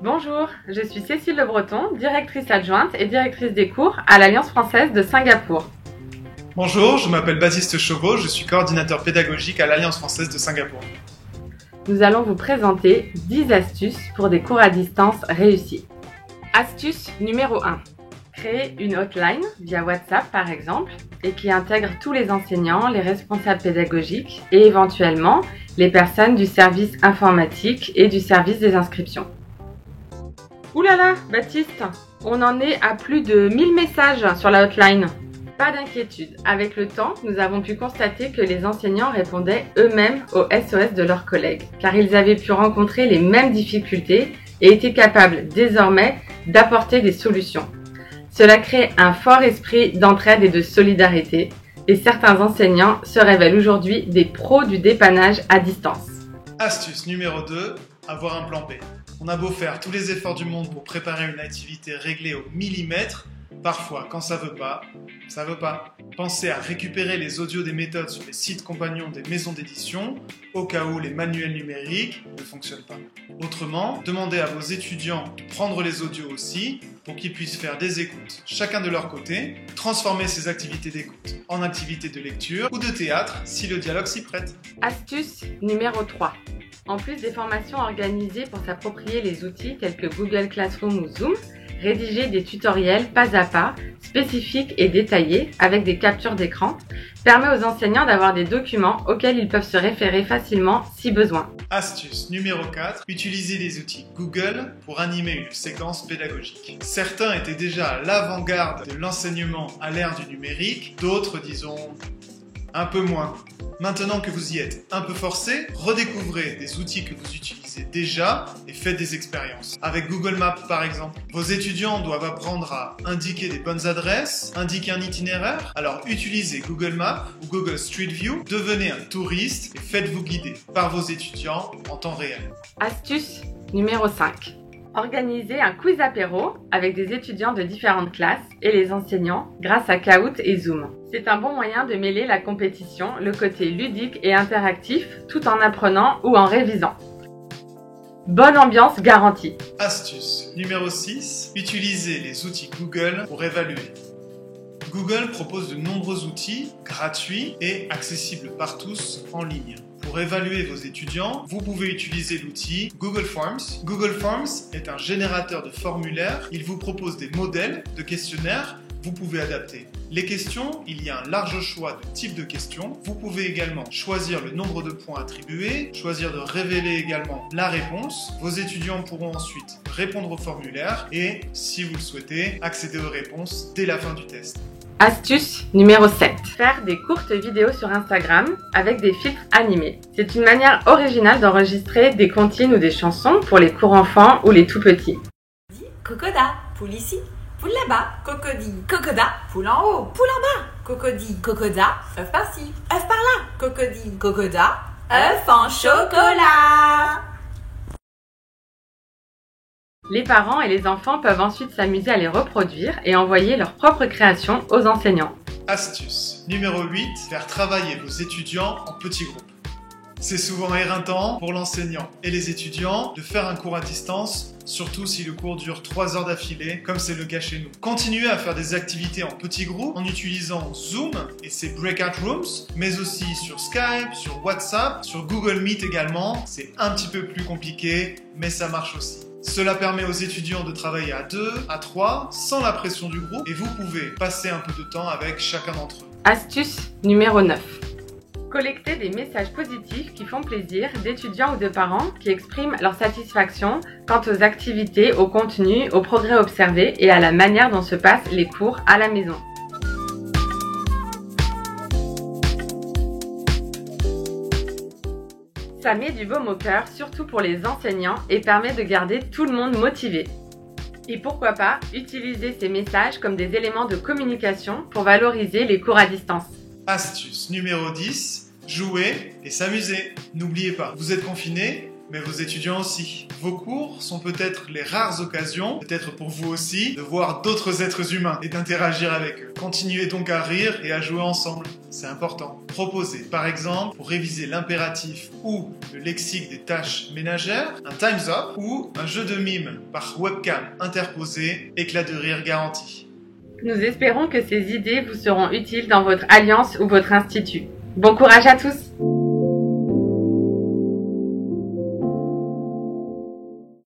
Bonjour, je suis Cécile Le Breton, directrice adjointe et directrice des cours à l'Alliance française de Singapour. Bonjour, je m'appelle Baptiste Chauveau, je suis coordinateur pédagogique à l'Alliance française de Singapour. Nous allons vous présenter 10 astuces pour des cours à distance réussis. Astuce numéro 1. Créer une hotline via WhatsApp par exemple et qui intègre tous les enseignants, les responsables pédagogiques et éventuellement les personnes du service informatique et du service des inscriptions. Ouh là là, Baptiste, on en est à plus de 1000 messages sur la hotline. Pas d'inquiétude, avec le temps, nous avons pu constater que les enseignants répondaient eux-mêmes aux SOS de leurs collègues, car ils avaient pu rencontrer les mêmes difficultés et étaient capables désormais d'apporter des solutions. Cela crée un fort esprit d'entraide et de solidarité, et certains enseignants se révèlent aujourd'hui des pros du dépannage à distance. Astuce numéro 2, avoir un plan B. On a beau faire tous les efforts du monde pour préparer une activité réglée au millimètre, parfois, quand ça veut pas, ça veut pas. Pensez à récupérer les audios des méthodes sur les sites compagnons des maisons d'édition, au cas où les manuels numériques ne fonctionnent pas. Autrement, demandez à vos étudiants de prendre les audios aussi, pour qu'ils puissent faire des écoutes chacun de leur côté, transformer ces activités d'écoute en activités de lecture ou de théâtre si le dialogue s'y prête. Astuce numéro 3. En plus des formations organisées pour s'approprier les outils tels que Google Classroom ou Zoom, rédiger des tutoriels pas à pas, spécifiques et détaillés avec des captures d'écran permet aux enseignants d'avoir des documents auxquels ils peuvent se référer facilement si besoin. Astuce numéro 4. Utilisez les outils Google pour animer une séquence pédagogique. Certains étaient déjà à l'avant-garde de l'enseignement à l'ère du numérique, d'autres, disons, un peu moins. Maintenant que vous y êtes un peu forcé, redécouvrez des outils que vous utilisez déjà et faites des expériences. Avec Google Maps par exemple, vos étudiants doivent apprendre à indiquer des bonnes adresses, indiquer un itinéraire. Alors utilisez Google Maps ou Google Street View, devenez un touriste et faites-vous guider par vos étudiants en temps réel. Astuce numéro 5. Organisez un quiz apéro avec des étudiants de différentes classes et les enseignants grâce à Kahoot et Zoom. C'est un bon moyen de mêler la compétition, le côté ludique et interactif tout en apprenant ou en révisant. Bonne ambiance garantie. Astuce numéro 6. Utilisez les outils Google pour évaluer. Google propose de nombreux outils gratuits et accessibles par tous en ligne. Pour évaluer vos étudiants, vous pouvez utiliser l'outil Google Forms. Google Forms est un générateur de formulaires. Il vous propose des modèles de questionnaires. Vous pouvez adapter les questions. Il y a un large choix de types de questions. Vous pouvez également choisir le nombre de points attribués, choisir de révéler également la réponse. Vos étudiants pourront ensuite répondre au formulaire et, si vous le souhaitez, accéder aux réponses dès la fin du test. Astuce numéro 7. Faire des courtes vidéos sur Instagram avec des filtres animés. C'est une manière originale d'enregistrer des comptines ou des chansons pour les cours enfants ou les tout petits. Cocoda, poule ici, poule là-bas, cocody, cocoda, poule en haut, poule en bas, cocody, cocoda, œuf par-ci, œuf par-là, cocody, cocoda, œuf en chocolat. Les parents et les enfants peuvent ensuite s'amuser à les reproduire et envoyer leurs propres créations aux enseignants. Astuce numéro 8. Faire travailler vos étudiants en petits groupes. C'est souvent éreintant pour l'enseignant et les étudiants de faire un cours à distance, surtout si le cours dure 3 heures d'affilée, comme c'est le cas chez nous. Continuez à faire des activités en petits groupes en utilisant Zoom et ses breakout rooms, mais aussi sur Skype, sur WhatsApp, sur Google Meet également. C'est un petit peu plus compliqué, mais ça marche aussi. Cela permet aux étudiants de travailler à 2, à 3, sans la pression du groupe, et vous pouvez passer un peu de temps avec chacun d'entre eux. Astuce numéro 9. Collecter des messages positifs qui font plaisir d'étudiants ou de parents qui expriment leur satisfaction quant aux activités, au contenu, aux progrès observés et à la manière dont se passent les cours à la maison. Ça met du baume au cœur, surtout pour les enseignants, et permet de garder tout le monde motivé. Et pourquoi pas utiliser ces messages comme des éléments de communication pour valoriser les cours à distance. Astuce numéro 10. Jouer et s'amuser. N'oubliez pas, vous êtes confinés, mais vos étudiants aussi. Vos cours sont peut-être les rares occasions, peut-être pour vous aussi, de voir d'autres êtres humains et d'interagir avec eux. Continuez donc à rire et à jouer ensemble, c'est important. Proposez par exemple, pour réviser l'impératif ou le lexique des tâches ménagères, un Time's Up ou un jeu de mime par webcam interposé, éclat de rire garanti. Nous espérons que ces idées vous seront utiles dans votre alliance ou votre institut. Bon courage à tous!